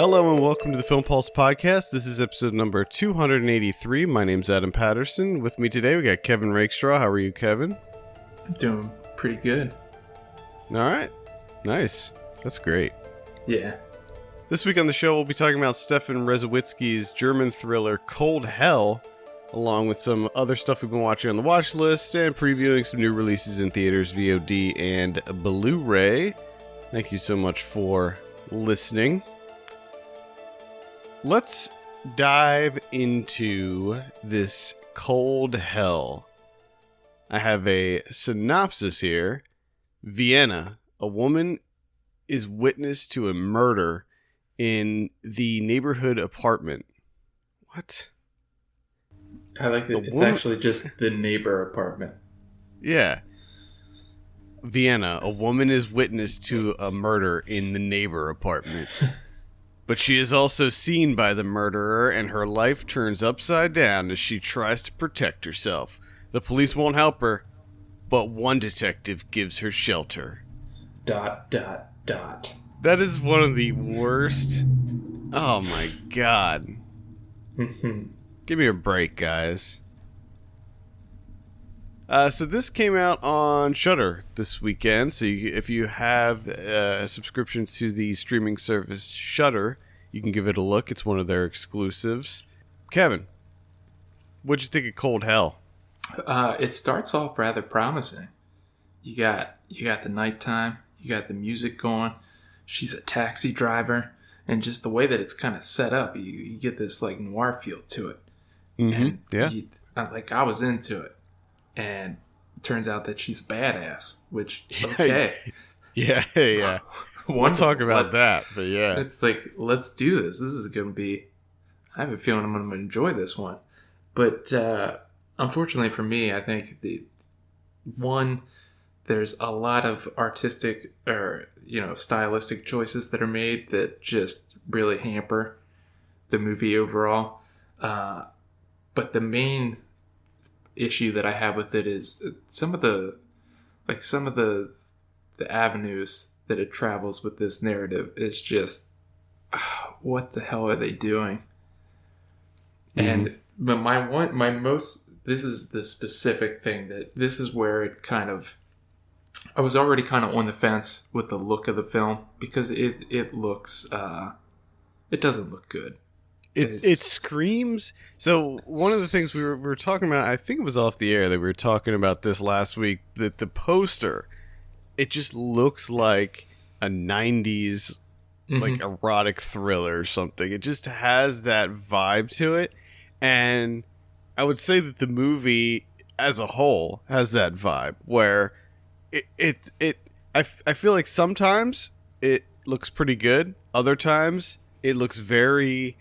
Hello and welcome to the Film Pulse podcast. This is episode number 283. My name's Adam Patterson. With me today we got Kevin Rakestraw. How are you, Kevin? I'm doing pretty good. All right. Nice. That's great. Yeah. This week on the show we'll be talking about Stefan Rzewicki's German thriller Cold Hell, along with some other stuff we've been watching on the watch list and previewing some new releases in theaters, VOD, and Blu-ray. Thank you so much for listening. Let's dive into this Cold Hell. I have a synopsis here. Vienna, a woman is witness to a murder in the neighborhood apartment. What? I like that it's actually just the neighbor apartment. Yeah. Vienna, a woman is witness to a murder in the neighbor apartment. But she is also seen by the murderer, and her life turns upside down as she tries to protect herself. The police won't help her, but one detective gives her shelter. ... That is one of the worst. Oh my god. Give me a break, guys. So this came out on Shudder this weekend. So if you have a subscription to the streaming service Shudder, you can give it a look. It's one of their exclusives. Kevin, what'd you think of Cold Hell? It starts off rather promising. You got the nighttime. You got the music going. She's a taxi driver, and just the way that it's kind of set up, you get this like noir feel to it. Mm-hmm. And yeah, I was into it. And it turns out that she's badass, which, okay. yeah. We'll talk about that, but yeah. It's like, let's do this. This is going to be... I have a feeling I'm going to enjoy this one. But unfortunately for me, I think there's a lot of artistic or, stylistic choices that are made that just really hamper the movie overall. But the main issue that I have with it is some of the avenues that it travels with this narrative is just what the hell are they doing? And this is the specific thing that this is where it kind of, I was already kind of on the fence with the look of the film because it looks it doesn't look good. It screams. So one of the things we were talking about, I think it was off the air that we were talking about this last week, that the poster, it just looks like a 90s like erotic thriller or something. It just has that vibe to it. And I would say that the movie as a whole has that vibe where I feel like sometimes it looks pretty good. Other times it looks very...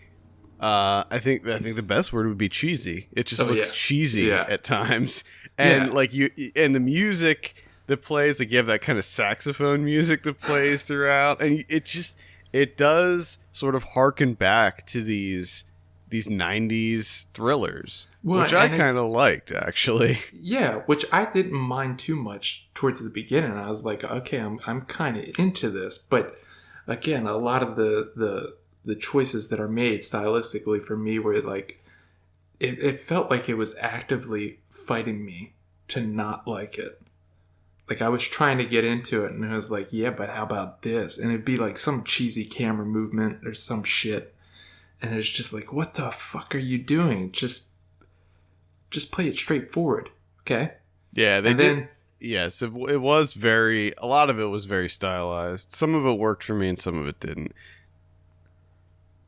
I think the best word would be cheesy. It just looks cheesy at times, and and the music that plays, like you have that kind of saxophone music that plays throughout, and it does sort of harken back to these 90s thrillers, which I kind of liked actually. Yeah, which I didn't mind too much towards the beginning. I was like, okay, I'm kind of into this, but again, a lot of the choices that are made stylistically for me were like, it felt like it was actively fighting me to not like it. Like I was trying to get into it and I was like, yeah, but how about this? And it'd be like some cheesy camera movement or some shit. And it's just like, what the fuck are you doing? Just play it straightforward. Okay. Yeah. Yes, it was a lot of it was very stylized. Some of it worked for me and some of it didn't.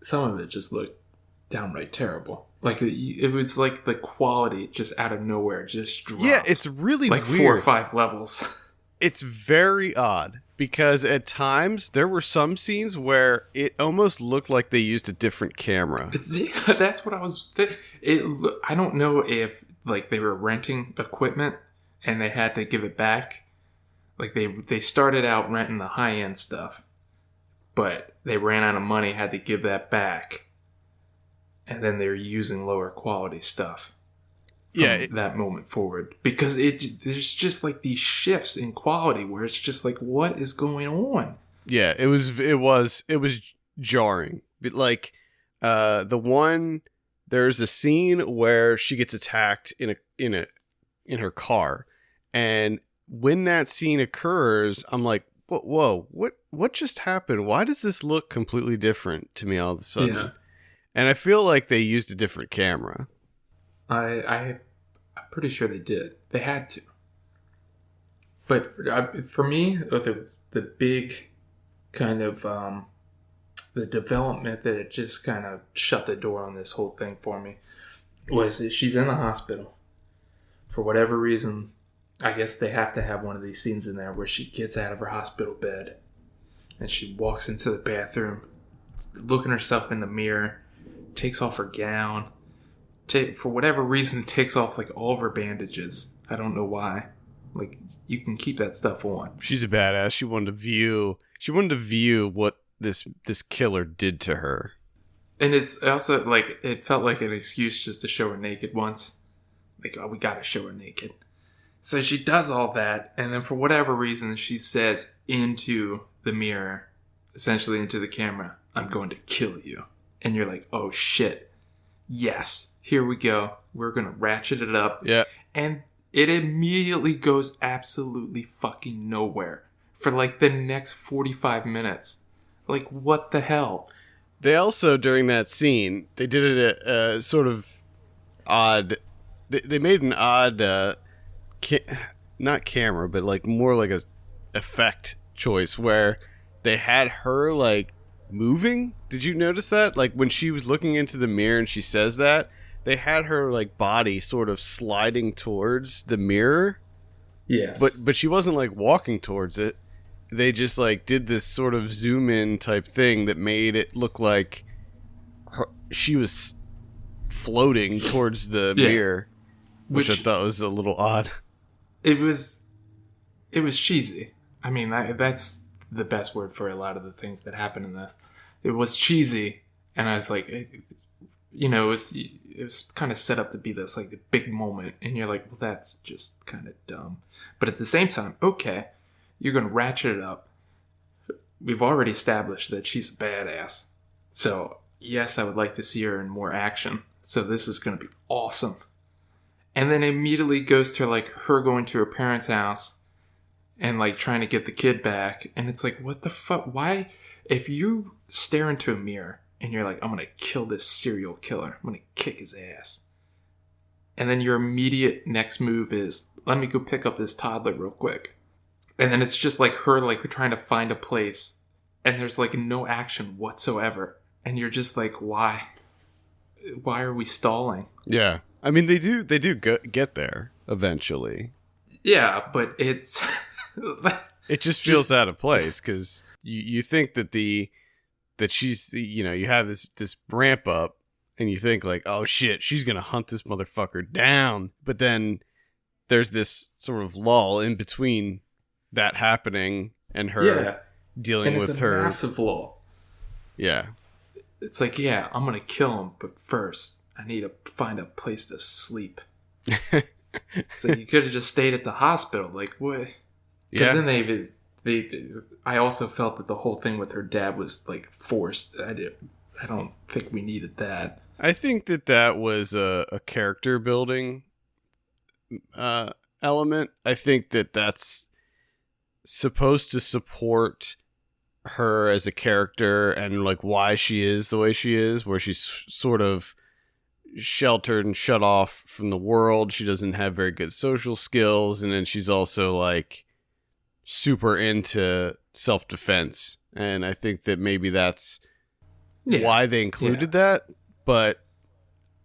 Some of it just looked downright terrible. Like it was like the quality just out of nowhere just dropped. Yeah, it's really like weird. 4 or 5 levels. It's very odd because at times there were some scenes where it almost looked like they used a different camera. That's what I was. I don't know if like they were renting equipment and they had to give it back. Like they started out renting the high end stuff. But they ran out of money, had to give that back. And then they're using lower quality stuff from that moment forward. Because there's just like these shifts in quality where it's just like, what is going on? Yeah, it was jarring. But like the one, there's a scene where she gets attacked in her car, and when that scene occurs, I'm like, whoa, what just happened? Why does this look completely different to me all of a sudden? Yeah. And I feel like they used a different camera. I'm pretty sure they did. They had to. But for me, the big kind of the development that it just kind of shut the door on this whole thing for me was that she's in the hospital. For whatever reason, I guess they have to have one of these scenes in there where she gets out of her hospital bed and she walks into the bathroom, looking herself in the mirror, takes off her gown, for whatever reason takes off like all of her bandages. I don't know why. Like, you can keep that stuff on. She's a badass. She wanted to view what this killer did to her. And it's also like, it felt like an excuse just to show her naked once. Like, oh, we gotta show her naked. So she does all that, and then for whatever reason, she says into the mirror, essentially into the camera, "I'm going to kill you." And you're like, oh shit. Yes, here we go. We're gonna ratchet it up. Yeah. And it immediately goes absolutely fucking nowhere for like the next 45 minutes. Like, what the hell? They also, during that scene, they did it a sort of odd... They made an odd... not camera, but like more like a effect choice where they had her like moving. Did you notice that? Like when she was looking into the mirror and she says that, they had her like body sort of sliding towards the mirror. Yes. But she wasn't like walking towards it. They just like did this sort of zoom in type thing that made it look like she was floating towards the mirror, which I thought was a little odd. It was cheesy. I mean, that's the best word for a lot of the things that happen in this. It was cheesy, and I was like, you know, it was kind of set up to be this like the big moment, and you're like, well, that's just kind of dumb. But at the same time, okay, you're gonna ratchet it up. We've already established that she's a badass, so yes, I would like to see her in more action. So this is gonna be awesome. And then immediately goes to like her going to her parents' house and like trying to get the kid back. And it's like, what the fuck? Why? If you stare into a mirror and you're like, I'm going to kill this serial killer, I'm going to kick his ass. And then your immediate next move is, let me go pick up this toddler real quick. And then it's just like her like trying to find a place. And there's like no action whatsoever. And you're just like, why? Why are we stalling? Yeah. I mean, they do get there eventually. Yeah, but it's... it just feels out of place because you think that she's, you know, you have this ramp up and you think like, oh shit, she's going to hunt this motherfucker down. But then there's this sort of lull in between that happening and her dealing with her. And it's a massive lull. Yeah. It's like, yeah, I'm going to kill him, but first I need to find a place to sleep. So you could have just stayed at the hospital. Like, what? Because then I also felt that the whole thing with her dad was like forced. I don't think we needed that. I think that was a character building element. I think that's supposed to support her as a character and like why she is the way she is, where she's sort of sheltered and shut off from the world. She doesn't have very good social skills, and then she's also like super into self-defense, and I think that maybe that's why they included that. But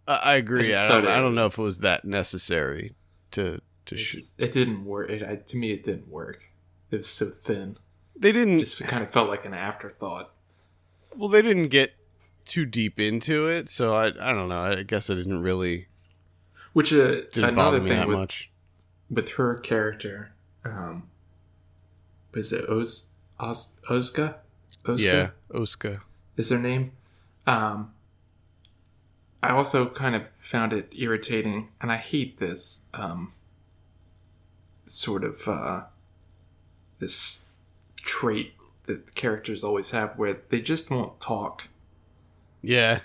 I agree. I don't know if it was that necessary to shoot. It didn't work. To me, it didn't work. It was so thin. They didn't. Just kind of felt like an afterthought. Well, they didn't get too deep into it, so I don't know. I guess I didn't really. Which didn't another me thing that much with her character, was it Ozka? Yeah, Oska is her name. I also kind of found it irritating, and I hate this sort of this trait that the characters always have, where they just won't talk. Yeah.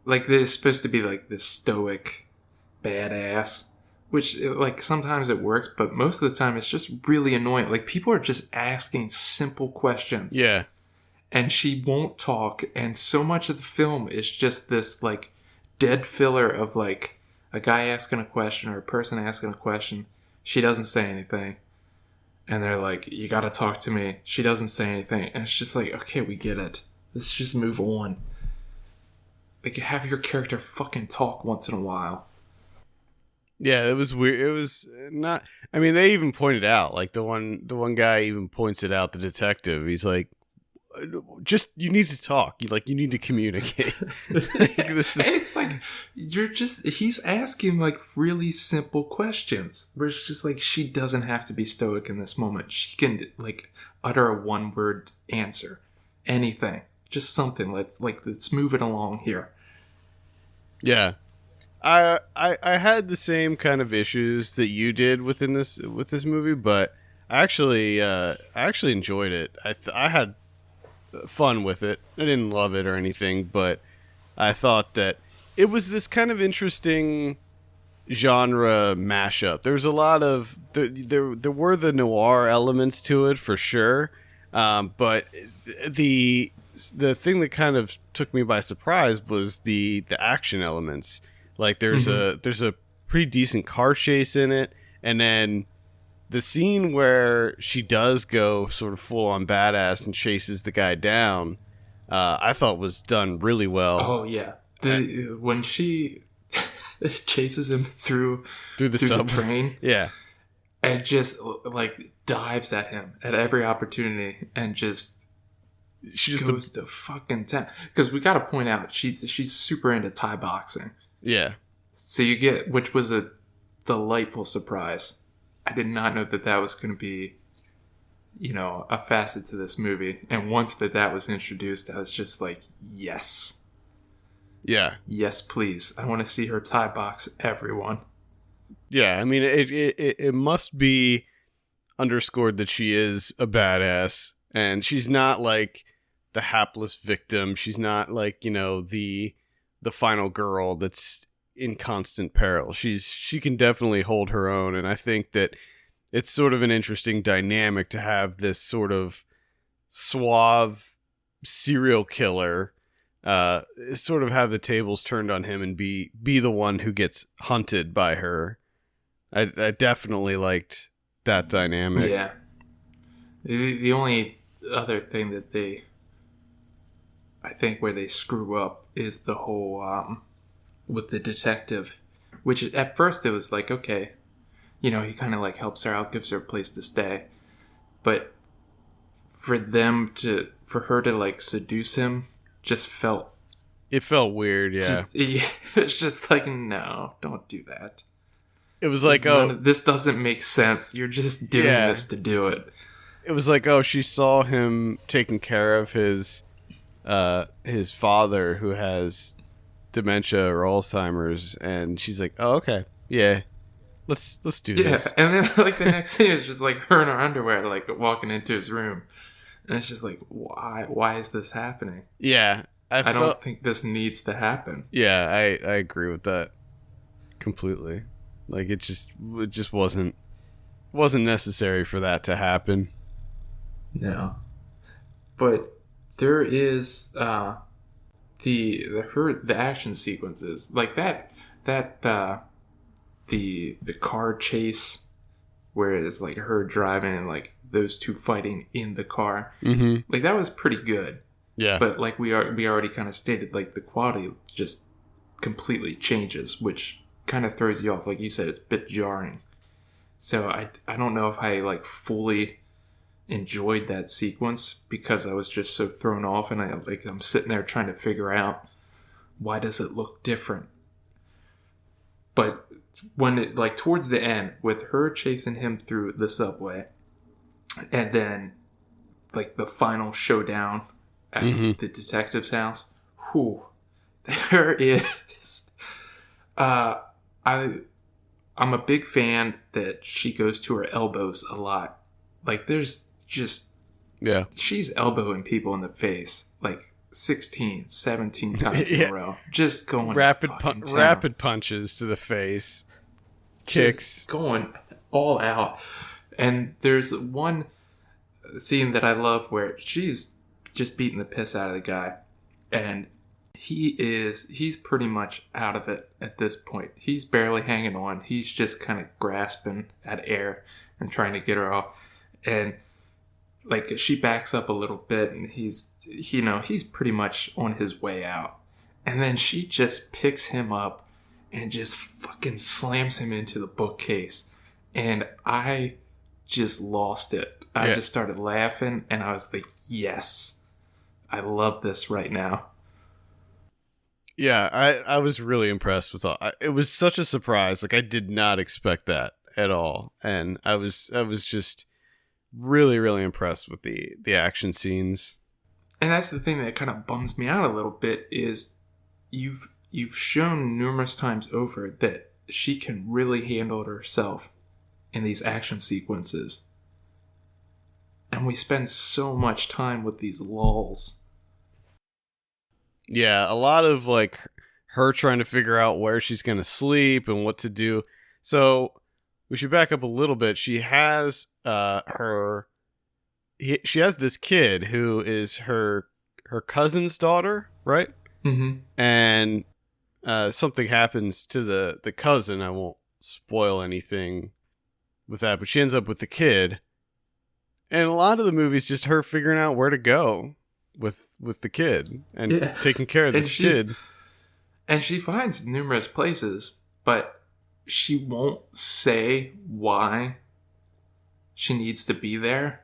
Like, they're supposed to be like this stoic badass, which like sometimes it works, but most of the time it's just really annoying. Like, people are just asking simple questions. Yeah. And she won't talk, and so much of the film is just this like dead filler of like a guy asking a question or a person asking a question. She doesn't say anything, and they're like, you gotta talk to me. She doesn't say anything, and it's just like, okay, we get it, let's just move on. Like, have your character fucking talk once in a while. Yeah, it was weird. It was not. I mean, they even pointed out, like the one guy even points it out. The detective, he's like, just you need to talk. You need to communicate. Like, And it's like he's asking like really simple questions where it's just like, she doesn't have to be stoic in this moment. She can like utter a one word answer, anything, just something. Let's move it along here. Yeah. I had the same kind of issues that you did with this movie, but I actually enjoyed it. I had fun with it. I didn't love it or anything, but I thought that it was this kind of interesting genre mashup. There's a lot of there were the noir elements to it for sure, but the thing that kind of took me by surprise was the action elements. Like, there's a pretty decent car chase in it, and then the scene where she does go sort of full on badass and chases the guy down, I thought was done really well. Oh yeah, when she chases him through the train, yeah, and just like dives at him at every opportunity, and she just goes to fucking town. Because we got to point out, she's super into Thai boxing. Yeah. So you get, which was a delightful surprise. I did not know that was going to be, a facet to this movie. And once that was introduced, I was just like, yes. Yeah. Yes, please. I want to see her Thai box everyone. Yeah, I mean, it must be underscored that she is a badass, and she's not like the hapless victim. She's not like, the final girl that's in constant peril. She can definitely hold her own, and I think that it's sort of an interesting dynamic to have this sort of suave serial killer sort of have the tables turned on him and be the one who gets hunted by her. I definitely liked that dynamic. Yeah. The only other thing that I think where they screw up is the whole with the detective, which at first it was like, okay, he kind of like helps her out, gives her a place to stay, but for her to like seduce him just felt weird. Yeah, it's just like, no, don't do that. It was like, this doesn't make sense. You're just doing this to do it. It was like, she saw him taking care of his father who has dementia or Alzheimer's, and she's like, oh, okay, yeah, let's do this. Yeah, and then like the next thing is just like her in her underwear, like walking into his room, and it's just like, why is this happening? Yeah, I don't think this needs to happen. Yeah, I agree with that completely. Like, it just wasn't necessary for that to happen. No, but there is the action sequences like that the car chase where it's like her driving and like those two fighting in the car. Mm-hmm. Like, that was pretty good. Yeah, but like we already kind of stated, like the quality just completely changes, which kind of throws you off. Like you said, it's a bit jarring. So I don't know if I like fully enjoyed that sequence because I was just so thrown off, and I'm sitting there trying to figure out, why does it look different? But when it, like, towards the end with her chasing him through the subway, and then like the final showdown at the detective's house, there is I'm a big fan that she goes to her elbows a lot. Like, there's just, she's elbowing people in the face like 16, 17 times in a row. Just going fucking town. Rapid punches to the face. Kicks. Just going all out. And there's one scene that I love where she's just beating the piss out of the guy. And he's pretty much out of it at this point. He's barely hanging on. He's just kind of grasping at air and trying to get her off. And like she backs up a little bit and he's pretty much on his way out. And then she just picks him up and just fucking slams him into the bookcase. And I just lost it. I just started laughing and I was like, yes, I love this right now. Yeah, I was really impressed with all. It was such a surprise. Like I did not expect that at all, and I was just really, really impressed with the action scenes. And that's the thing that kind of bums me out a little bit is you've shown numerous times over that she can really handle it herself in these action sequences, and we spend so much time with these lulls. Yeah, a lot of like her trying to figure out where she's going to sleep and what to do. So we should back up a little bit. She has she has this kid who is her cousin's daughter, right? Mm-hmm. And something happens to the cousin. I won't spoil anything with that, but she ends up with the kid. And a lot of the movie is just her figuring out where to go with the kid and taking care of this kid. And she finds numerous places, but she won't say why she needs to be there.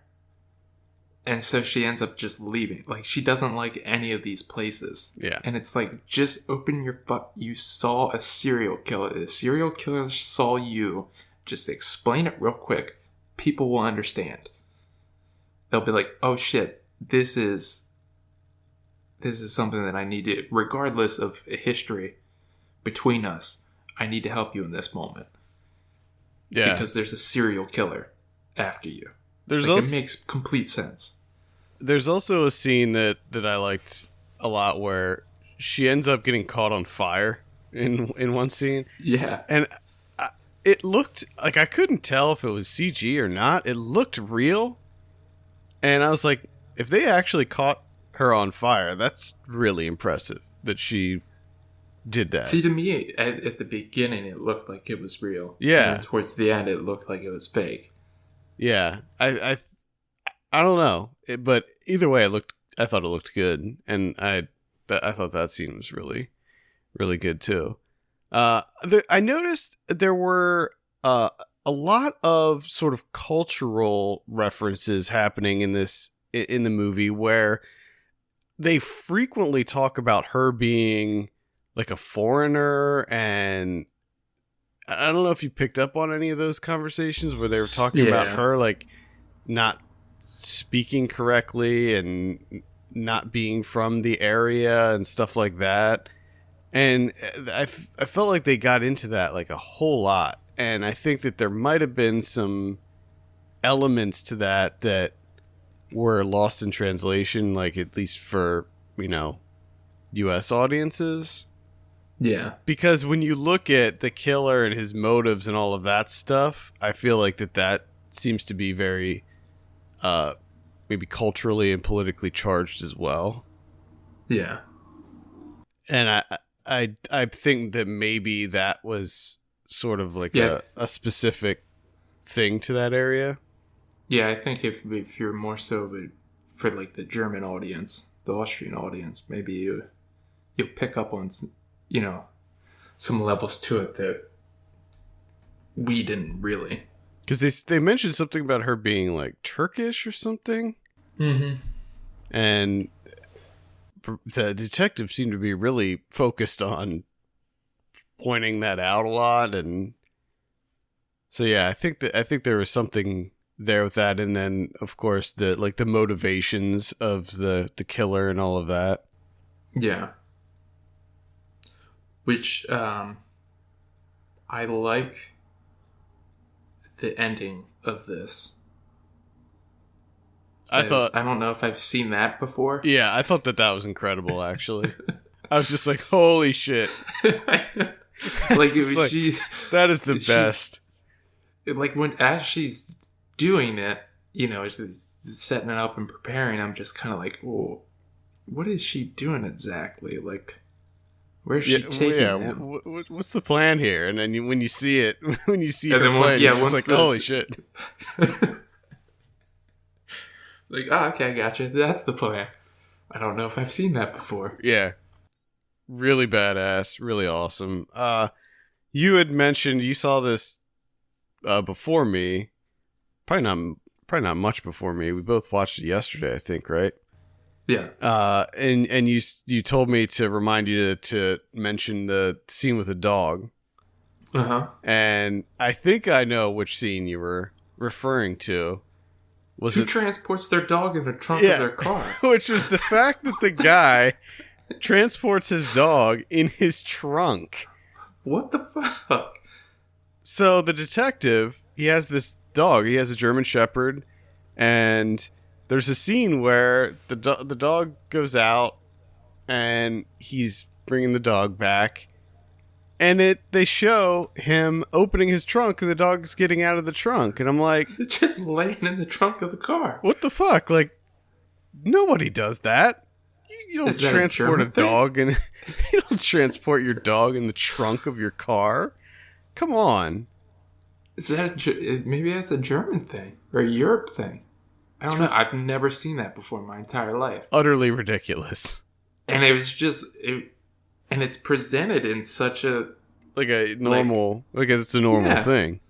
And so she ends up just leaving. Like, she doesn't like any of these places. Yeah. And it's like, just open your you saw a serial killer. The serial killer saw you. Just explain it real quick. People will understand. They'll be like, oh shit, this is something that I need to, regardless of a history between us, I need to help you in this moment. Yeah. Because there's a serial killer after you. It makes complete sense. There's also a scene that I liked a lot where she ends up getting caught on fire in one scene. Yeah. And it looked like, I couldn't tell if it was CG or not. It looked real. And I was like, if they actually caught her on fire, that's really impressive that she did that. See, to me, at the beginning, it looked like it was real. Yeah. And towards the end, it looked like it was fake. Yeah. I don't know. But either way, I thought it looked good. And I thought that scene was really, really good too. I noticed there were a lot of sort of cultural references happening in the movie where they frequently talk about her being like a foreigner, and I don't know if you picked up on any of those conversations where they were talking about her like not speaking correctly and not being from the area and stuff like that. And I felt like they got into that like a whole lot. And I think that there might have been some elements to that were lost in translation, like at least for, US audiences. Yeah. Because when you look at the killer and his motives and all of that stuff, I feel like that seems to be very maybe culturally and politically charged as well. Yeah. And I think that maybe that was sort of like a specific thing to that area. Yeah, I think if you're more so for like the German audience, the Austrian audience, maybe you'll pick up on some levels to it that we didn't really. Because they mentioned something about her being like Turkish or something. Mm-hmm. And the detective seemed to be really focused on pointing that out a lot. And so, yeah, I think there was something there with that. And then, of course, the motivations of the killer and all of that. Yeah. Which I like the ending of this. I thought, I don't know if I've seen that before. yeah, I thought that was incredible. Actually, I was just like, holy shit! Like It's like, she, that is the best. Like as she's doing it, she's setting it up and preparing. I'm just kind of like, oh, what is she doing exactly? Like, where's she taking him? What's the plan here? And then when you see it, when you see her plan, you're just like, holy shit. Like, oh, okay, I gotcha. That's the plan. I don't know if I've seen that before. Yeah. Really badass. Really awesome. You had mentioned you saw this before me. Probably not much before me. We both watched it yesterday, I think, right? Yeah. And you told me to remind you to mention the scene with the dog. Uh-huh. And I think I know which scene you were referring to. Who transports their dog in the trunk of their car? Which is the fact that the guy transports his dog in his trunk. What the fuck? So the detective, he has this dog. He has a German Shepherd, and there's a scene where the dog goes out, and he's bringing the dog back, and they show him opening his trunk, and the dog's getting out of the trunk, and I'm like, it's just laying in the trunk of the car. What the fuck? Like, nobody does that. You don't transport a dog, and you don't transport your dog in the trunk of your car. Come on. Is that maybe that's a German thing or a Europe thing? I don't know. I've never seen that before in my entire life. Utterly ridiculous. And it was just and it's presented in such a normal, like it's a normal thing.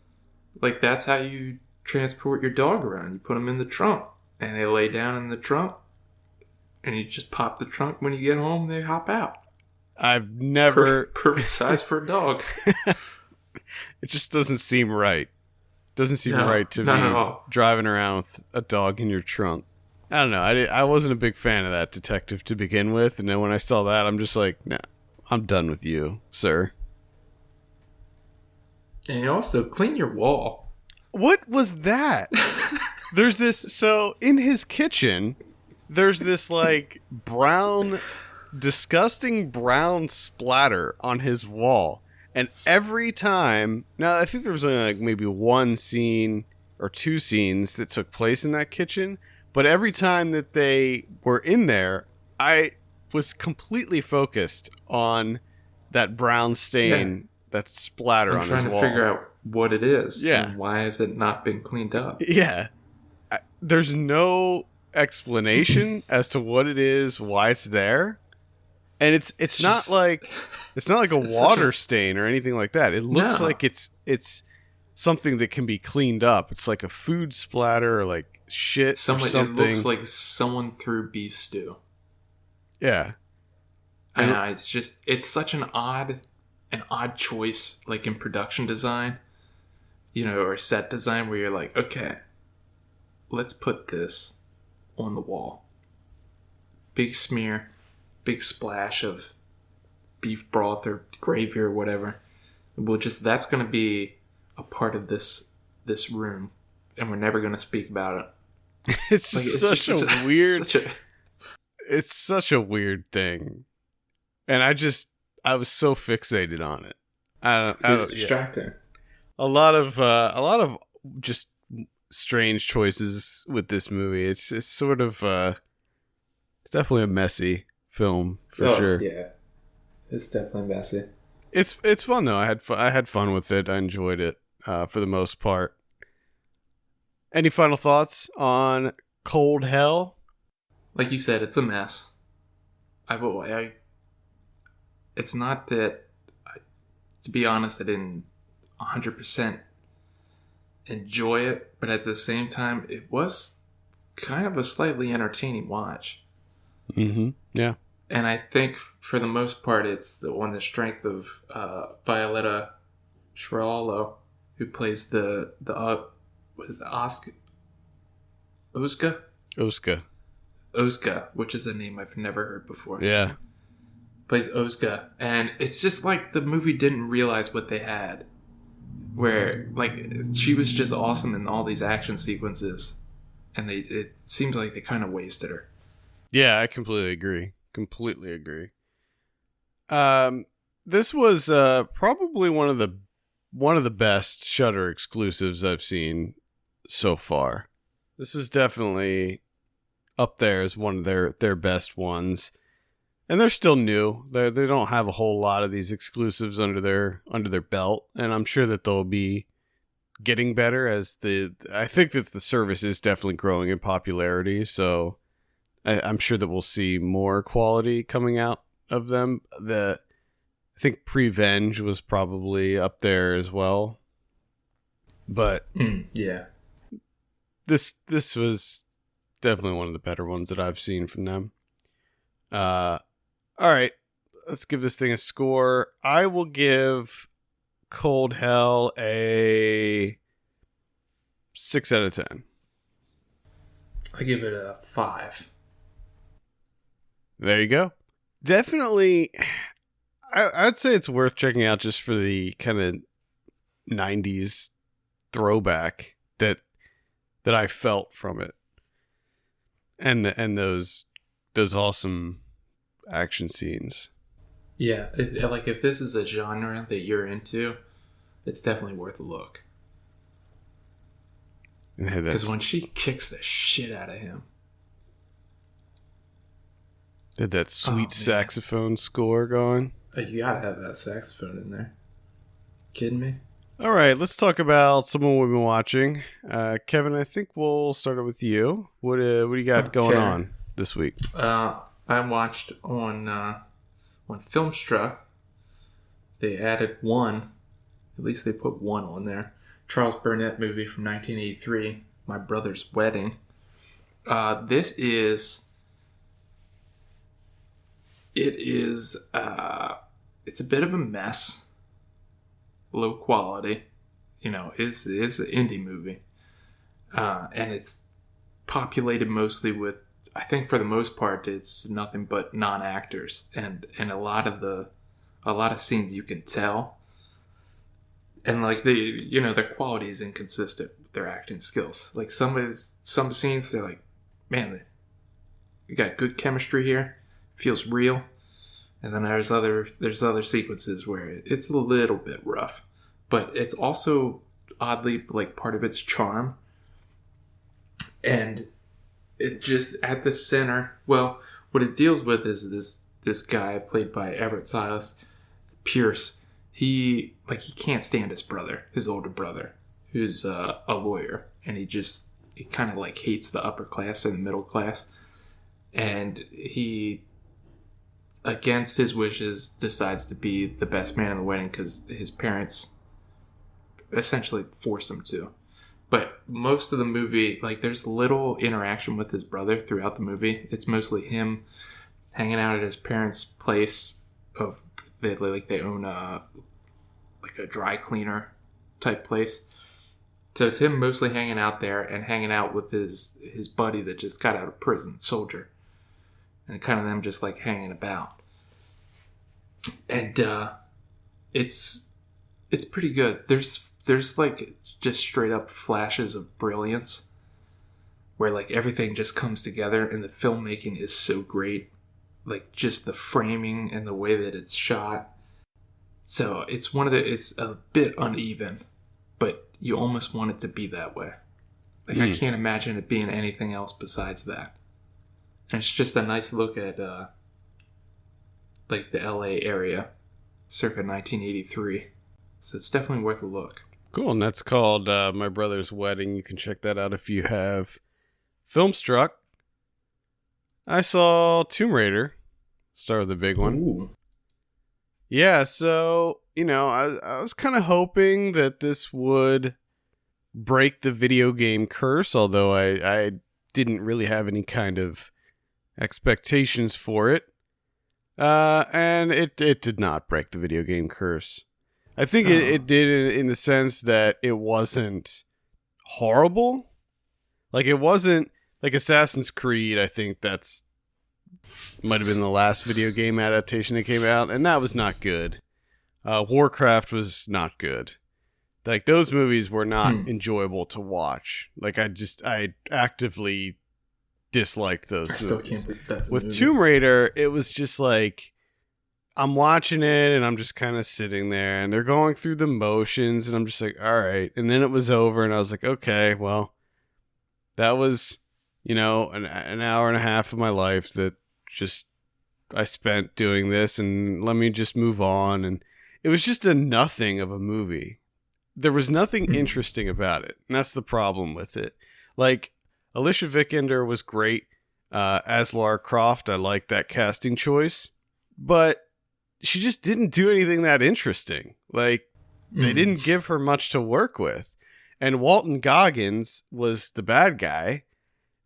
Like that's how you transport your dog around. You put them in the trunk, and they lay down in the trunk, and you just pop the trunk when you get home. They hop out. I've never perfect size for a dog. It just doesn't seem right. Doesn't seem right to be driving around with a dog in your trunk. I don't know. I wasn't a big fan of that detective to begin with, and then when I saw that, I'm just like, nah, I'm done with you, sir. And you also clean your wall. What was that? There's this. So in his kitchen, there's this like brown, disgusting brown splatter on his wall. And every time, now I think there was only like maybe one scene or two scenes that took place in that kitchen, but every time that they were in there, I was completely focused on that brown stain, that splatter on his wall. I'm trying to figure out what it is. Yeah. And why has it not been cleaned up? Yeah. There's no explanation as to what it is, why it's there. And it's not like a water stain or anything like that. It looks like it's something that can be cleaned up. It's like a food splatter or like shit or something. It looks like someone threw beef stew. Yeah. I know, it's such an odd choice, like in production design, or set design, where you're like, okay, let's put this on the wall. Big smear. Big splash of beef broth or gravy or whatever. That's going to be a part of this room, and we're never going to speak about it. It's such a weird thing, and I was so fixated on it. It's distracting. A lot of just strange choices with this movie. It's sort of it's definitely a messy film for sure. Yeah, it's definitely messy. It's fun though. I had fun with it. I enjoyed it for the most part. Any final thoughts on Cold Hell? Like you said, it's a mess. It's not that. To be honest, I didn't 100% enjoy it, but at the same time, it was kind of a slightly entertaining watch. Mm-hmm. Yeah. And I think for the most part, it's on the strength of Violetta Sciarlo, who plays the was it Oska, which is a name I've never heard before. Yeah. Plays Oska, and it's just like the movie didn't realize what they had. Where like she was just awesome in all these action sequences, and it seems like they kind of wasted her. Yeah, I completely agree. Completely agree. This was probably one of the best Shudder exclusives I've seen so far. This is definitely up there as one of their best ones. And they're still new. They don't have a whole lot of these exclusives under their belt, and I'm sure that they'll be getting better I think that the service is definitely growing in popularity, so I'm sure that we'll see more quality coming out of them. I think Prevenge was probably up there as well. But yeah. This was definitely one of the better ones that I've seen from them. All right, let's give this thing a score. I will give Cold Hell a 6 out of 10. I give it a 5. There you go. Definitely, I'd say it's worth checking out just for the kind of 90s throwback that I felt from it, and those awesome action scenes. Yeah, like if this is a genre that you're into, it's definitely worth a look. Because when she kicks the shit out of him, did that sweet saxophone score going? You gotta have that saxophone in there. Kidding me? All right, let's talk about someone we've been watching. Kevin, I think we'll start it with you. What do you got going on this week? I watched on Filmstruck. They added one. At least they put one on there. Charles Burnett movie from 1983, My Brother's Wedding. It's a bit of a mess. Low quality. It's an indie movie. And it's populated mostly with, I think for the most part, it's nothing but non-actors, and a lot of scenes you can tell, and like their quality is inconsistent with their acting skills. Like some scenes, they're like, man, they got good chemistry here, feels real, and then there's other sequences where it's a little bit rough, but it's also oddly like part of its charm, and it just at the center. Well, what it deals with is this guy played by Everett Silas Pierce. He can't stand his older brother, who's a lawyer, and he kind of like hates the upper class or the middle class, and he, against his wishes, decides to be the best man in the wedding because his parents essentially force him to. But most of the movie, like, there's little interaction with his brother throughout the movie. It's mostly him hanging out at his parents' place. They own a dry cleaner type place. So it's him mostly hanging out there and hanging out with his buddy that just got out of prison, Soldier, and kind of them just like hanging about. And it's pretty good. There's like just straight up flashes of brilliance where like everything just comes together, and the filmmaking is so great. Like just the framing and the way that it's shot. So it's a bit uneven, but you almost want it to be that way. Like I can't imagine it being anything else besides that. And it's just a nice look at like the LA area circa 1983. So it's definitely worth a look. Cool, and that's called My Brother's Wedding. You can check that out if you have Filmstruck. I saw Tombraider, start with the big one. Ooh. Yeah, so, I was kind of hoping that this would break the video game curse, although I didn't really have any kind of expectations for it. And it did not break the video game curse. I think it did in the sense that it wasn't horrible. Like, it wasn't like Assassin's Creed. I think that's might have been the last video game adaptation that came out, and that was not good. Warcraft was not good. Like, those movies were not enjoyable to watch. Like, I actively disliked those I movies. still can't believe that's a With movie. Tomb Raider, it was just like, I'm watching it and I'm just kind of sitting there and they're going through the motions and I'm just like, all right. And then it was over and I was like, okay, well, that was, an hour and a half of my life that just I spent doing this, and let me just move on. And it was just a nothing of a movie. There was nothing interesting about it, and that's the problem with it. Like, Alicia Vikander was great as Lara Croft. I like that casting choice, but she just didn't do anything that interesting. Like, they didn't give her much to work with. And Walton Goggins was the bad guy,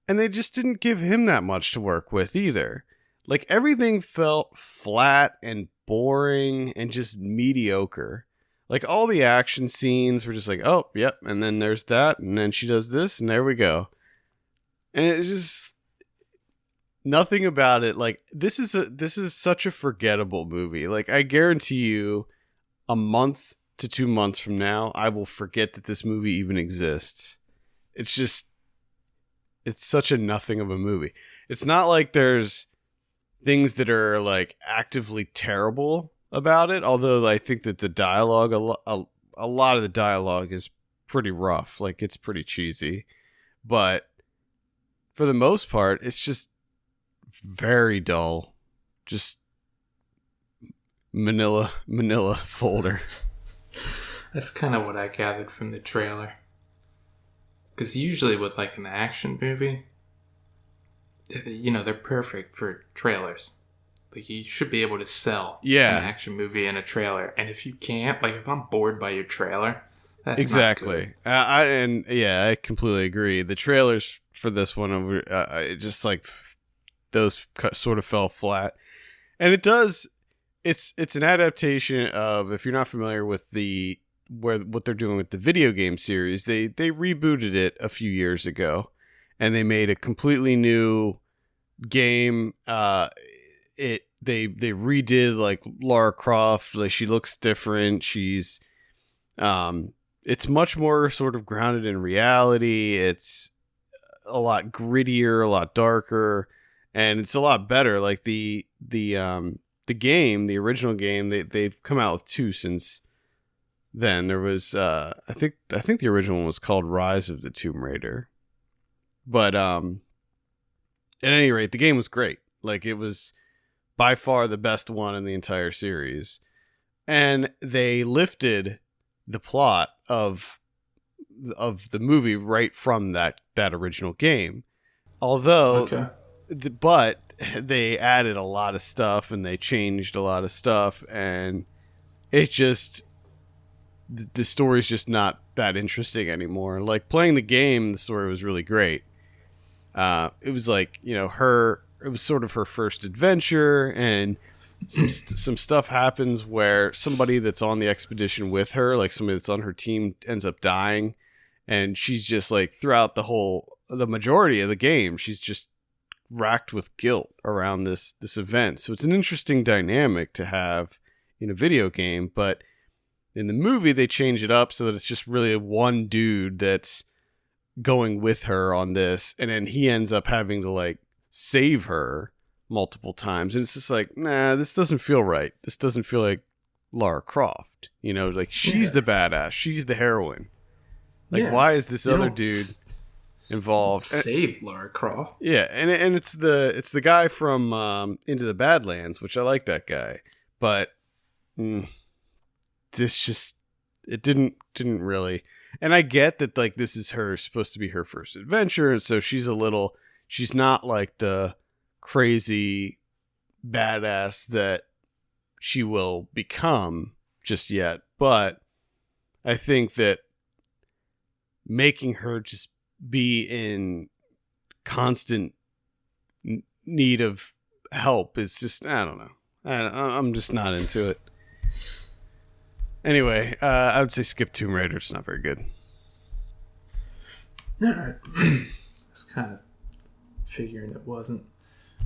and they just didn't give him that much to work with either. Like, everything felt flat and boring and just mediocre. Like, all the action scenes were just like, oh, yep, and then there's that, and then she does this, and there we go. And it's just nothing about it. Like, this is such a forgettable movie. Like, I guarantee you, a month to 2 months from now, I will forget that this movie even exists. It's such a nothing of a movie. It's not like there's things that are like actively terrible about it, although I think that the dialogue, a lot of the dialogue is pretty rough. Like, it's pretty cheesy, but for the most part, it's just very dull. Just manila folder. That's kind of what I gathered from the trailer. Because usually with like an action movie, they're perfect for trailers. Like, you should be able to sell an action movie in a trailer. And if you can't, like, if I'm bored by your trailer, that's exactly. not good. I completely agree. The trailers for this one, just like those sort of fell flat. And it's an adaptation of, if you're not familiar with what they're doing with the video game series, they rebooted it a few years ago, and they made a completely new game. They redid, like, Lara Croft. Like, she looks different. She's it's much more sort of grounded in reality. It's a lot grittier, a lot darker, and it's a lot better. Like, the game, the original game, they've come out with two since then. There was I think the original one was called Rise of the Tomb Raider. But at any rate, the game was great. Like, it was by far the best one in the entire series. And they lifted the plot of the movie right from that original game. Although but they added a lot of stuff and they changed a lot of stuff, and it just, the story's just not that interesting anymore. Like, playing the game, the story was really great. It was like, it was sort of her first adventure, and some stuff happens where somebody that's on the expedition with her, like somebody that's on her team, ends up dying, and she's just like, throughout the majority of the game, she's just racked with guilt around this event. So it's an interesting dynamic to have in a video game, but in the movie they change it up so that it's just really one dude that's going with her on this, and then he ends up having to, like, save her multiple times, and it's just like, nah, this doesn't feel right. This doesn't feel like Lara Croft. Like, she's the badass, she's the heroine. Like, why is this other dude involved? Save Lara Croft. Yeah, and it's the guy from Into the Badlands, which I like that guy, but this just, it didn't really. And I get that, like, this is supposed to be her first adventure, and so she's not like the crazy badass that she will become just yet. But I think that making her just be in constant need of help is just, I don't know. I'm just not into it. Anyway, I would say skip Tomb Raider. It's not very good. All right. I was kind of figuring it wasn't.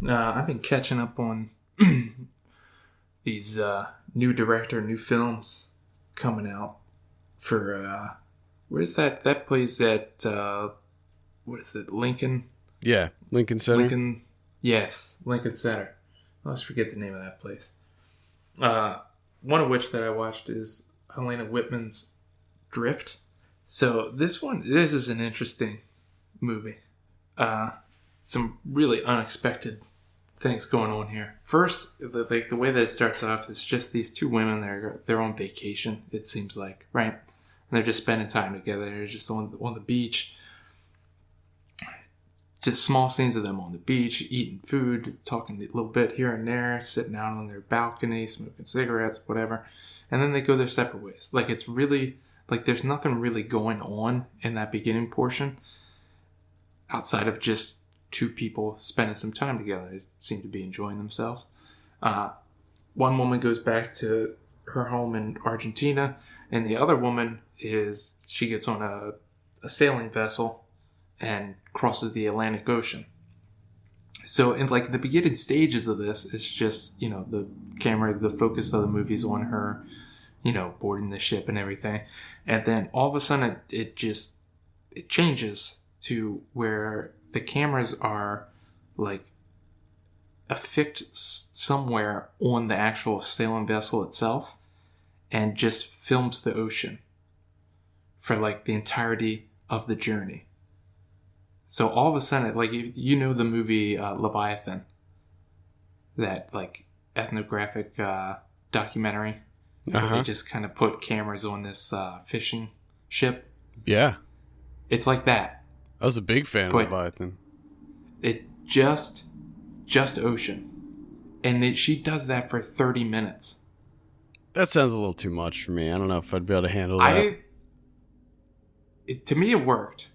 I've been catching up on these new films coming out for where's that place at what is it, Lincoln? Yeah, Lincoln Center. Yes, Lincoln Center. I always forget the name of that place. One of which that I watched is Helena Whitman's Drift. So this is an interesting movie. Some really unexpected things going on here. First, the way that it starts off is just these two women. They're on vacation. It seems like, right? And they're just spending time together. They're just on the beach. Just small scenes of them on the beach, eating food, talking a little bit here and there, sitting out on their balcony, smoking cigarettes, whatever. And then they go their separate ways. Like, it's really, like, there's nothing really going on in that beginning portion outside of just two people spending some time together. They seem to be enjoying themselves. One woman goes back to her home in Argentina, and the other woman she gets on a sailing vessel and crosses the Atlantic Ocean. So in like the beginning stages of this, it's just, the camera, the focus of the movie's on her, boarding the ship and everything. And then all of a sudden it changes to where the cameras are like affixed somewhere on the actual sailing vessel itself and just films the ocean for like the entirety of the journey. So all of a sudden, like, the movie Leviathan, that like ethnographic documentary where they just kind of put cameras on this fishing ship. Yeah. It's like that. I was a big fan of Leviathan. It just ocean. And she does that for 30 minutes. That sounds a little too much for me. I don't know if I'd be able to handle that. To me, it worked.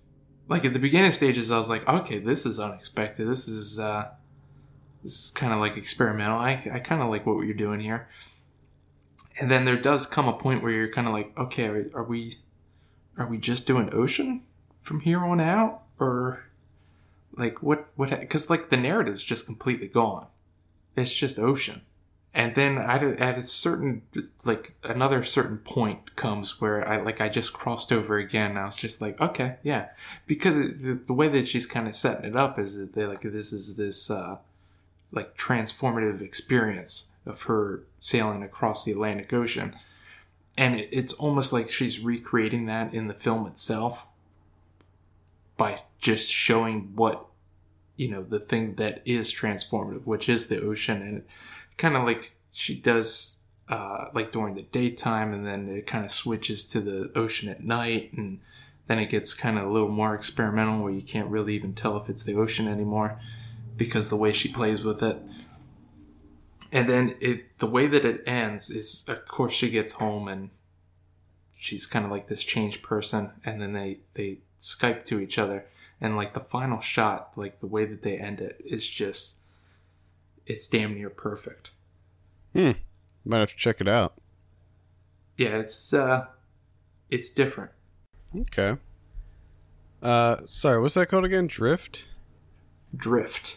Like, at the beginning stages, I was like, okay, this is unexpected. This is kind of like experimental. I kind of like what you're doing here. And then there does come a point where you're kind of like, okay, are we just doing ocean from here on out? Or like what, because like the narrative's just completely gone. It's just ocean. And then at a certain, like another certain point comes where I just crossed over again. And I was just like, okay, yeah, because the way that she's kind of setting it up is that this is this like transformative experience of her sailing across the Atlantic Ocean, and it's almost like she's recreating that in the film itself by just showing what the thing that is transformative, which is the ocean, and kind of like she does like during the daytime, and then it kind of switches to the ocean at night, and then it gets kind of a little more experimental where you can't really even tell if it's the ocean anymore because the way she plays with it. And then the way that it ends is, of course, she gets home and she's kind of like this changed person, and then they Skype to each other, and like the final shot, like the way that they end it is just, it's damn near perfect. Might have to check it out. Yeah, it's different. Okay. Sorry, what's that called again? Drift?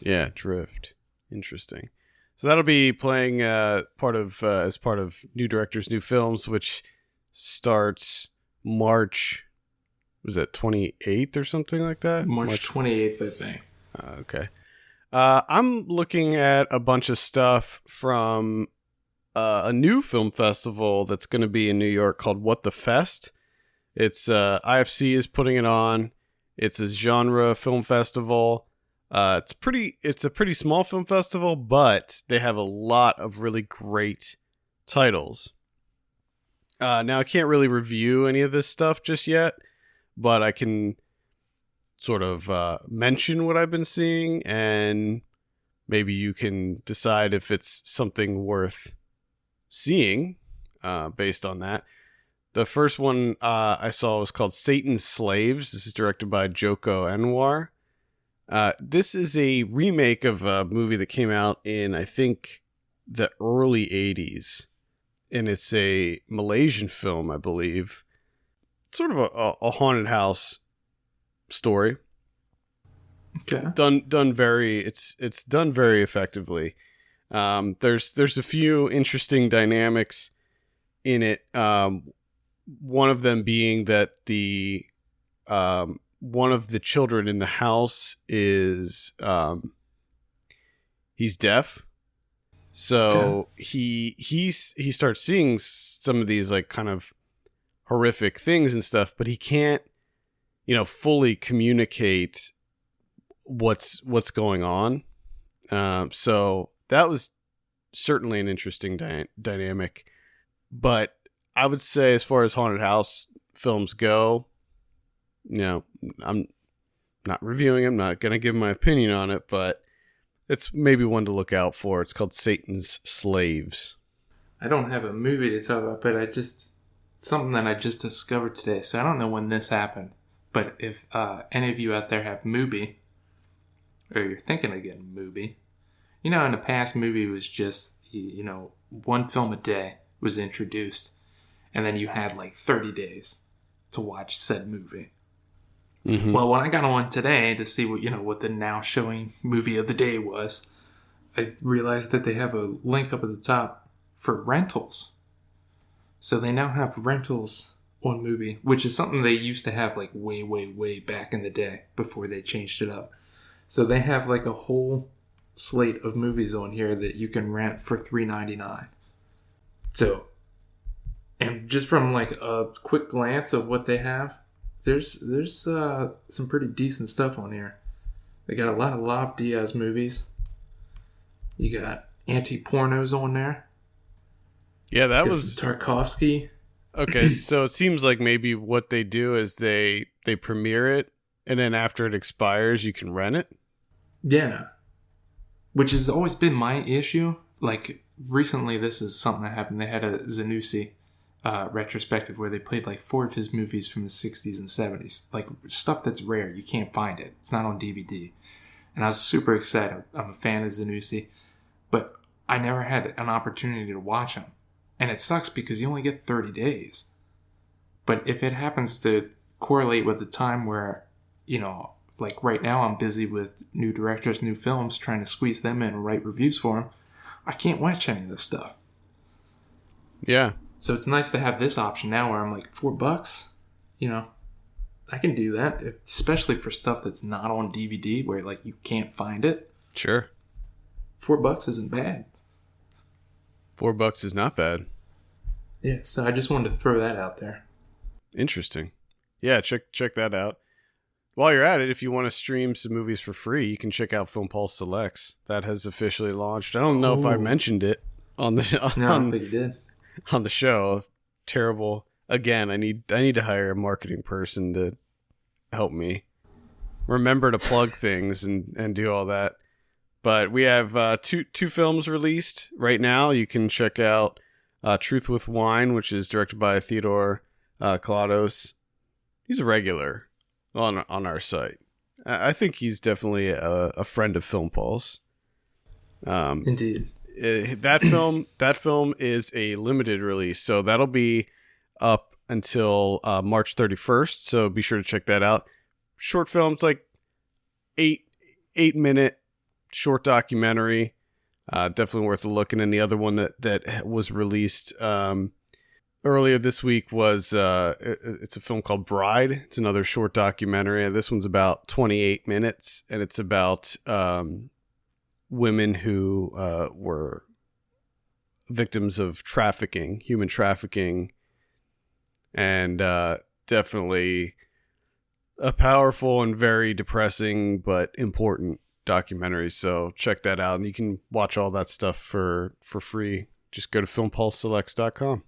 Yeah, Drift. Interesting. So that'll be playing as part of New Directors, New Films, which starts March, was it 28th or something like that? March 28th, I think. Okay. I'm looking at a bunch of stuff from a new film festival that's going to be in New York called What the Fest. It's IFC is putting it on. It's a genre film festival. It's a pretty small film festival, but they have a lot of really great titles. Now I can't really review any of this stuff just yet, but I can sort of mention what I've been seeing, and maybe you can decide if it's something worth seeing based on that. The first one I saw was called Satan's Slaves. This is directed by Joko Anwar. This is a remake of a movie that came out in, I think, the early 80s. And it's a Malaysian film, I believe. Sort of a haunted house story. Okay. It's done very effectively. There's a few interesting dynamics in it. one of them being that the one of the children in the house is he's deaf. So he starts seeing some of these like kind of horrific things and stuff, but he can't, fully communicate what's going on. So that was certainly an interesting dynamic. But I would say, as far as haunted house films go, I'm not reviewing. I'm not going to give my opinion on it, but it's maybe one to look out for. It's called Satan's Slaves. I don't have a movie to talk about, but something that I just discovered today. So I don't know when this happened, but if any of you out there have Mubi, or you're thinking of getting Mubi, in the past, Mubi was just, one film a day was introduced, and then you had like 30 days to watch said movie. Mm-hmm. Well, when I got on today to see what the now showing movie of the day was, I realized that they have a link up at the top for rentals. So they now have rentals on Mubi, which is something they used to have like way, way, way back in the day before they changed it up. So they have like a whole slate of movies on here that you can rent for $3.99. So, and just from like a quick glance of what they have, there's some pretty decent stuff on here. They got a lot of Lav Diaz movies. You got anti-pornos on there. Yeah, that was Tarkovsky. Okay, so it seems like maybe what they do is they premiere it, and then after it expires, you can rent it. Yeah, which has always been my issue. Like recently, this is something that happened. They had a Zanussi retrospective where they played like 4 of his movies from the 60s and 70s, like stuff that's rare. You can't find it. It's not on DVD. And I was super excited. I'm a fan of Zanussi, but I never had an opportunity to watch him. And it sucks because you only get 30 days. But if it happens to correlate with the time where, like right now I'm busy with new directors, new films, trying to squeeze them in and write reviews for them, I can't watch any of this stuff. Yeah. So it's nice to have this option now where I'm like, $4, I can do that, especially for stuff that's not on DVD where like you can't find it. Sure. $4 isn't bad. $4 is not bad. Yeah, so I just wanted to throw that out there. Interesting. Yeah, check that out. While you're at it, if you want to stream some movies for free, you can check out Film Pulse Selects. That has officially launched. I don't know if I mentioned it on the No, I don't think you did. On the show. Terrible. Again, I need to hire a marketing person to help me remember to plug things and do all that. But we have two films released right now. You can check out Truth with Wine, which is directed by Theodore Kalados. He's a regular on our site. I think he's definitely a friend of Film Pulse. Indeed. That film is a limited release, so that'll be up until March 31st. So be sure to check that out. Short film, it's like 8-minute short documentary. Definitely worth a look. And then the other one that was released earlier this week was it's a film called Bride. It's another short documentary. This one's about 28 minutes, and it's about women who were victims of trafficking, human trafficking, and definitely a powerful and very depressing but important documentary. So check that out, and you can watch all that stuff for free. Just go to filmpulseselects.com.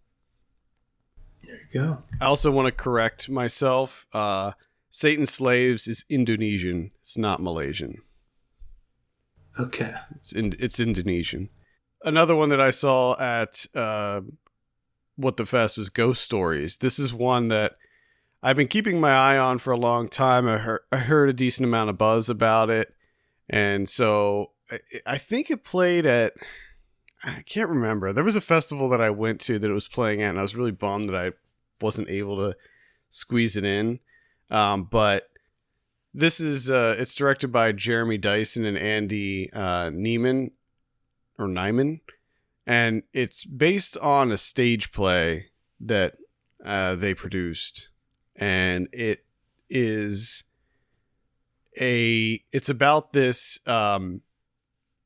There you go. I also want to correct myself. Satan's Slaves is Indonesian. It's not Malaysian. Okay. It's Indonesian. Another one that I saw at What the Fest was Ghost Stories. This is one that I've been keeping my eye on for a long time. I heard a decent amount of buzz about it. And so I think it played at, I can't remember. There was a festival that I went to that it was playing at, and I was really bummed that I wasn't able to squeeze it in. But this is, it's directed by Jeremy Dyson and Andy Nyman, and it's based on a stage play that they produced, and it's about this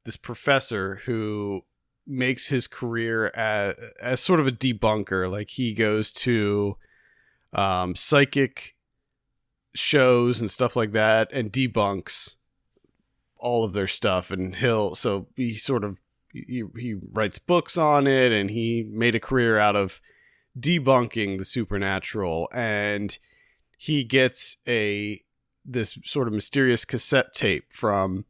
this professor who makes his career as sort of a debunker. Like, he goes to psychic shows and stuff like that and debunks all of their stuff, and he writes books on it, and he made a career out of debunking the supernatural. And he gets this sort of mysterious cassette tape from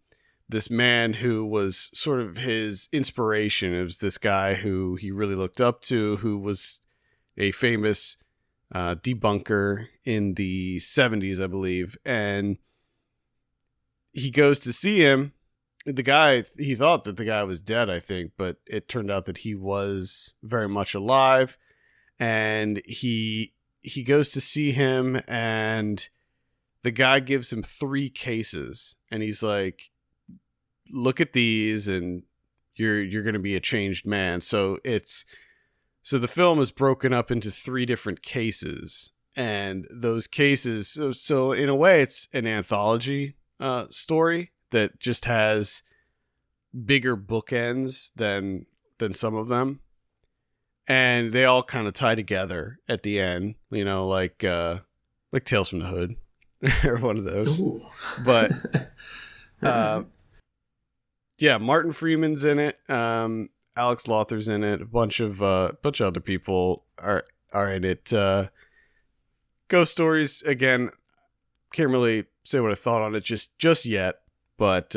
this man who was sort of his inspiration. It was this guy who he really looked up to, who was a famous debunker in the 70s, I believe. And he goes to see him. The guy, he thought that the guy was dead, I think, but it turned out that he was very much alive. And he goes to see him, and the guy gives him 3 cases, and he's like, look at these, and you're going to be a changed man. So the film is broken up into 3 different cases, and those cases, so in a way it's an anthology story that just has bigger bookends than some of them, and they all kind of tie together at the end, like Tales from the Hood or one of those. Ooh. But yeah, Martin Freeman's in it. Alex Lothar's in it. A bunch of other people are in it. Ghost stories, again, can't really say what I thought on it just yet, but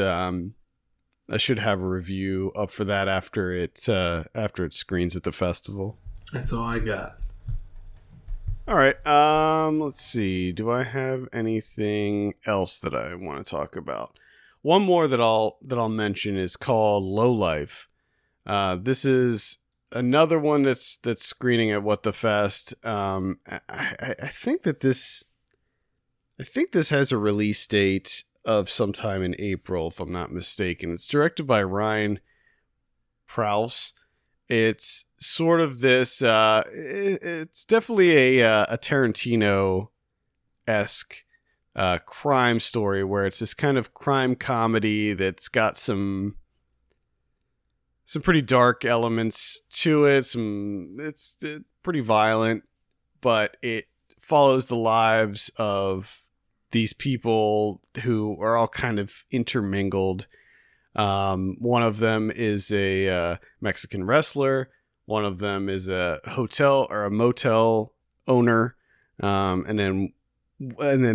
I should have a review up for that after it screens at the festival. That's all I got. All right. Let's see. Do I have anything else that I want to talk about? One more that I'll mention is called Lowlife. This is another one that's screening at What the Fest. I think this has a release date of sometime in April, if I'm not mistaken. It's directed by Ryan Prowse. It's sort of this. It's definitely a Tarantino-esque crime story, where it's this kind of crime comedy that's got some pretty dark elements to it. It's pretty violent, but it follows the lives of these people who are all kind of intermingled. One of them is a Mexican wrestler. One of them is a hotel or a motel owner. And then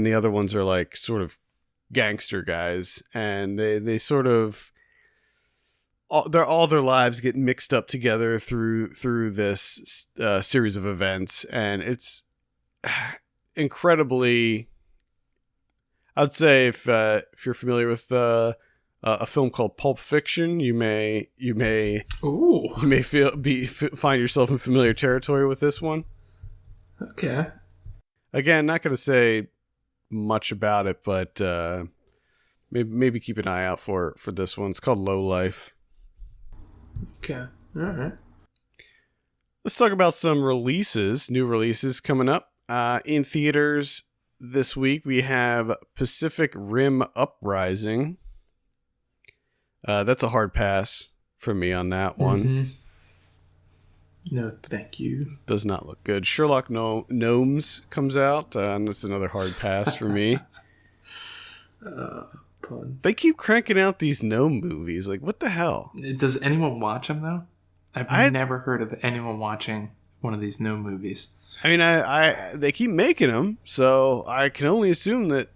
the other ones are like sort of gangster guys, and they sort of all their lives get mixed up together through this series of events, and it's incredibly. I'd say if you're familiar with a film called Pulp Fiction, you may find yourself in familiar territory with this one. Okay. Again, not going to say much about it, but maybe keep an eye out for this one. It's called Lowlife. Okay. All right. Let's talk about some new releases coming up in theaters. This week we have Pacific Rim Uprising. That's a hard pass for me on that one. Mm-hmm. No, thank you. Does not look good. Sherlock Gnomes comes out, and that's another hard pass for me. Puns. They keep cranking out these gnome movies. Like, what the hell? Does anyone watch them, though? I've never heard of anyone watching one of these gnome movies. I mean, they keep making them, so I can only assume that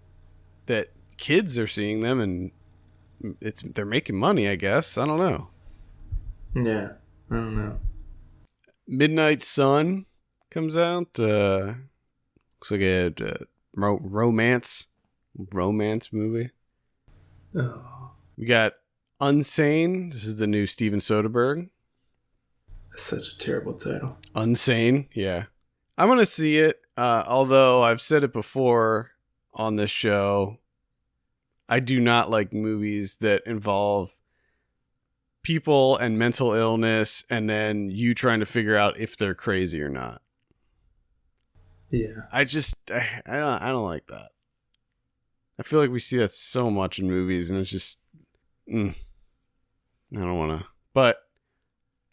kids are seeing them, and they're making money, I guess. I don't know. Yeah, I don't know. Midnight Sun comes out. Looks like a romance movie. Oh, We got Unsane. This is the new Steven Soderbergh. that's such a terrible title. Unsane, yeah. I'm going to see it, although I've said it before on this show. I do not like movies that involve people and mental illness and then you trying to figure out if they're crazy or not. Yeah. I don't like that. I feel like we see that so much in movies, and it's just, I don't want to. But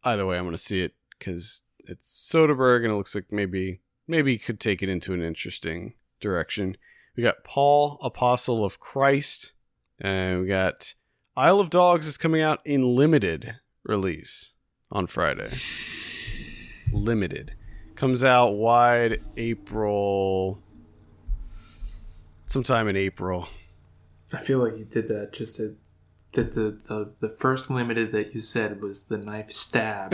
either way, I'm going to see it because it's Soderbergh, and it looks like maybe he could take it into an interesting direction. We got Paul, Apostle of Christ, and we got Isle of Dogs is coming out in limited release on Friday. Limited. Comes out wide sometime in April. I feel like you did that just to... That the first limited that you said was the knife stab,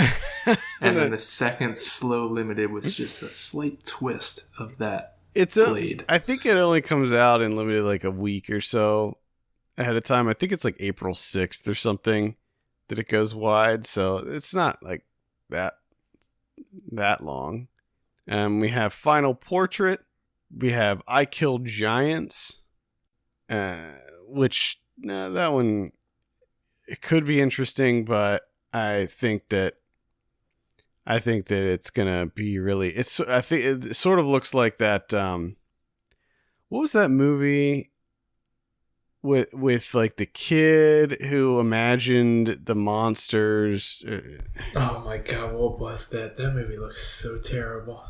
and then the second slow limited was just the slight twist of that blade. I think it only comes out in limited like a week or so ahead of time. I think it's like April 6th or something that it goes wide, so it's not like that long. We have Final Portrait. We have I Killed Giants, which that one, it could be interesting, but I think that it's gonna be really. I think it sort of looks like that. What was that movie with like the kid who imagined the monsters? Oh my god, what was that? That movie looks so terrible.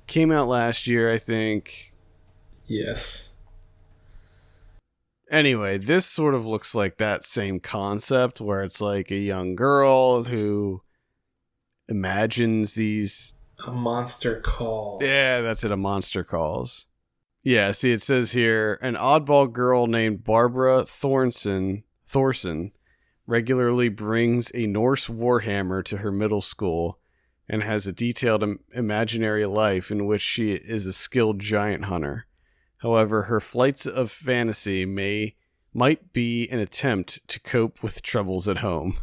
Came out last year, I think. Yes. Anyway, this sort of looks like that same concept where it's like a young girl who imagines these... A monster calls. Yeah, that's it, a monster calls. Yeah, see, it says here, an oddball girl named Barbara Thorson regularly brings a Norse warhammer to her middle school and has a detailed imaginary life in which she is a skilled giant hunter. However, her flights of fantasy might be an attempt to cope with troubles at home.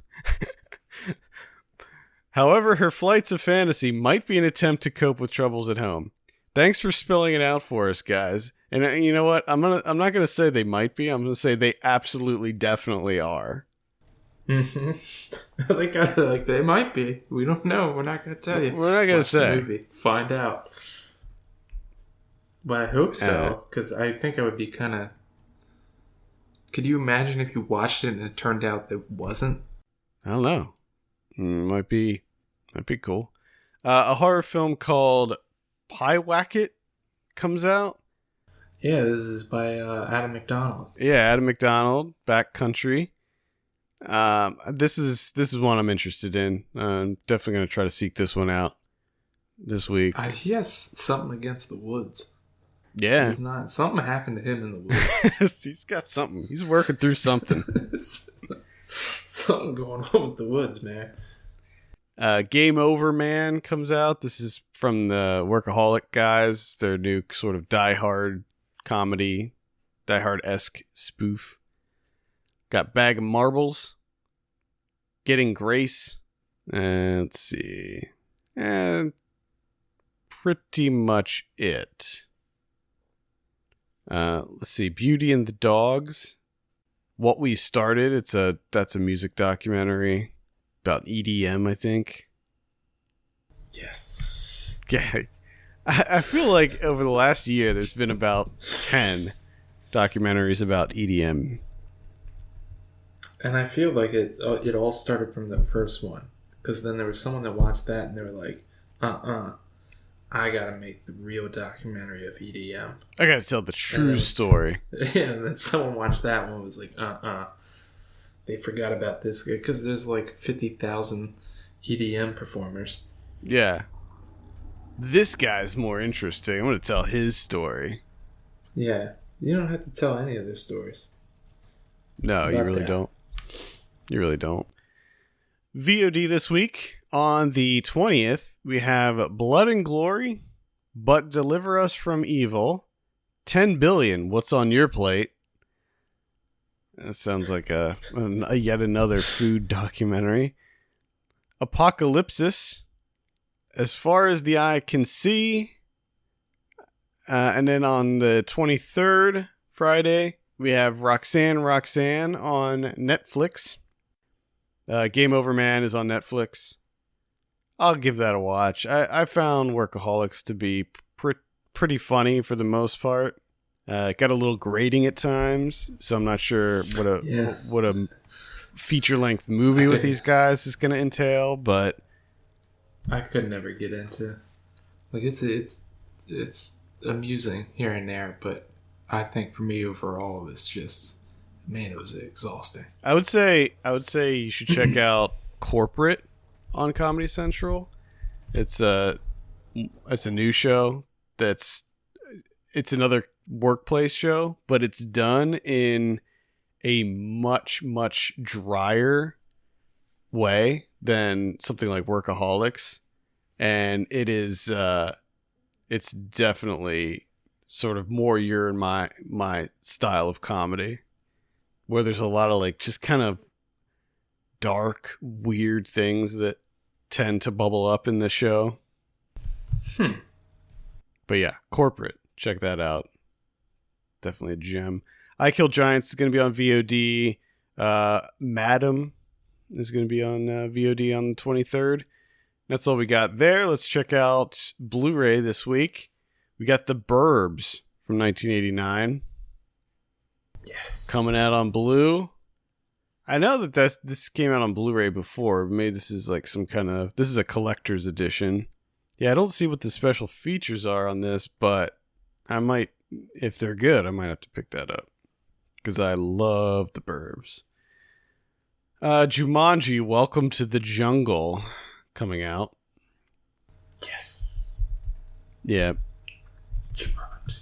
Thanks for spelling it out for us, guys. And you know what? I'm not gonna say they might be. I'm gonna say they absolutely, definitely are. Mm-hmm. Like they might be. We don't know. We're not gonna tell you. We're not gonna say. The movie. Find out. But I hope so, because I think I would be kind of... Could you imagine if you watched it and it turned out that it wasn't? I don't know. Might be cool. A horror film called Pyewacket comes out. Yeah, this is by Adam McDonald. Yeah, Adam McDonald, Backcountry. This is one I'm interested in. I'm definitely going to try to seek this one out this week. He has something against the woods. Yeah. He's not... Something happened to him in the woods. He's got something. He's working through something. Something going on with the woods, man. Game Over Man comes out. This is from the Workaholic guys. Their new sort of Die Hard comedy, Die Hard-esque spoof. Got Bag of Marbles. Getting Grace. Let's see. And pretty much it. Let's see. Beauty and the Dogs. What We Started. That's a music documentary about EDM, I think. Yes. Yeah. I feel like over the last year there's been about 10 documentaries about EDM. And I feel like it all started from the first one. Because then there was someone that watched that and they were like, I gotta make the real documentary of EDM. I gotta tell the true story. Yeah, and then someone watched that one and was like, they forgot about this guy. Because there's like 50,000 EDM performers. Yeah. This guy's more interesting. I'm gonna tell his story. Yeah. You don't have to tell any of their stories. No, you really don't. You really don't. VOD this week. On the 20th, we have Blood and Glory, But Deliver Us from Evil, 10 Billion, What's on Your Plate? That sounds like a yet another food documentary. Apocalypsis, As Far as the Eye Can See. And then on the 23rd, Friday, we have Roxanne on Netflix. Game Over Man is on Netflix. I'll give that a watch. I found Workaholics to be pretty funny for the most part. It got a little grating at times, so I'm not sure what a feature-length movie with these guys is going to entail, but I could never get into. Like, it's amusing here and there, but I think for me overall, it's just, man, it was exhausting. I would say you should check out Corporate on Comedy Central. It's a new show it's another workplace show, but it's done in a much, much drier way than something like Workaholics. And it is it's definitely sort of more your and my style of comedy, where there's a lot of like just kind of dark, weird things that tend to bubble up in the show. But yeah, Corporate, check that out. Definitely a gem. I Kill Giants is going to be on VOD. Madam is going to be on VOD on the 23rd. That's all we got there. Let's check out Blu-ray this week. We got The Burbs from 1989. Yes. Coming out on Blue. I know that this came out on Blu-ray before. Maybe this is like this is a collector's edition. Yeah, I don't see what the special features are on this, but I might, if they're good, I might have to pick that up. Because I love The Burbs. Jumanji, Welcome to the Jungle, coming out. Yes. Yeah. Jumanji.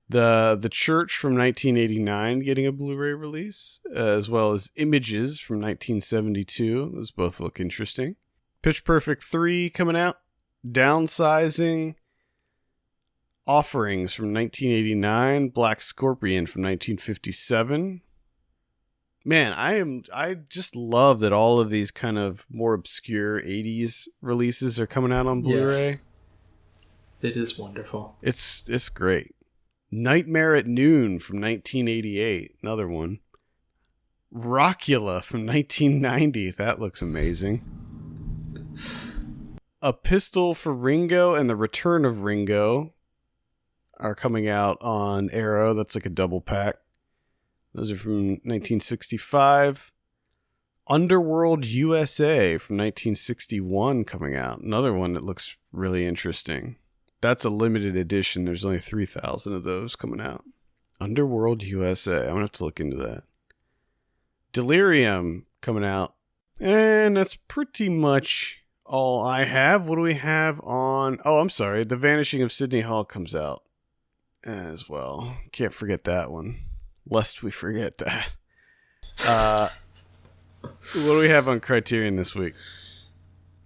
The Church from 1989 getting a Blu-ray release, as well as Images from 1972. Those both look interesting. Pitch Perfect 3 coming out. Downsizing. Offerings from 1989. Black Scorpion from 1957. Man, I just love that all of these kind of more obscure 80s releases are coming out on Blu-ray. Yes. It is wonderful. It's great. Nightmare at Noon from 1988. Another one. Rockula from 1990. That looks amazing. A Pistol for Ringo and The Return of Ringo are coming out on Arrow. That's like a double pack. Those are from 1965. Underworld USA from 1961 coming out. Another one that looks really interesting. That's a limited edition. There's only 3,000 of those coming out. Underworld USA. I'm going to have to look into that. Delirium coming out. And that's pretty much all I have. What do we have on... Oh, I'm sorry. The Vanishing of Sydney Hall comes out as well. Can't forget that one. Lest we forget that. What do we have on Criterion this week?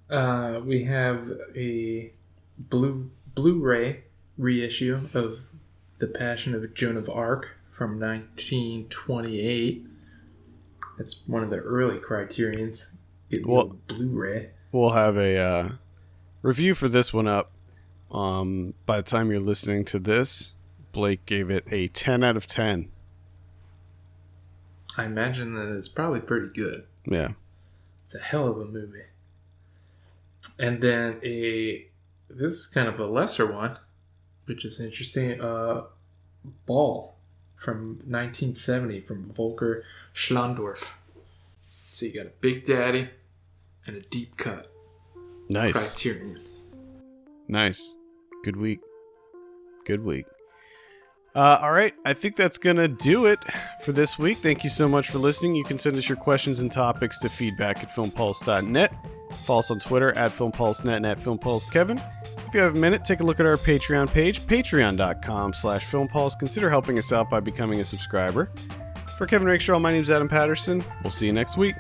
We have a Blu-ray reissue of The Passion of Joan of Arc from 1928. That's one of the early Criterions. Getting the Blu-ray. We'll have a review for this one up. By the time you're listening to this, Blake gave it a 10 out of 10. I imagine that it's probably pretty good. Yeah. It's a hell of a movie. And then this is kind of a lesser one, which is interesting. Ball from 1970 from Volker Schlandorf. So you got a Big Daddy and a deep cut. Nice. Criterion. Nice. Good week. All right, I think that's going to do it for this week. Thank you so much for listening. You can send us your questions and topics to feedback@filmpulse.net. Follow us on Twitter @FilmPulseNet and @FilmPulseKevin. If you have a minute, take a look at our Patreon page, patreon.com/FilmPulse. Consider helping us out by becoming a subscriber. For Kevin Rakestraw, my name's Adam Patterson. We'll see you next week.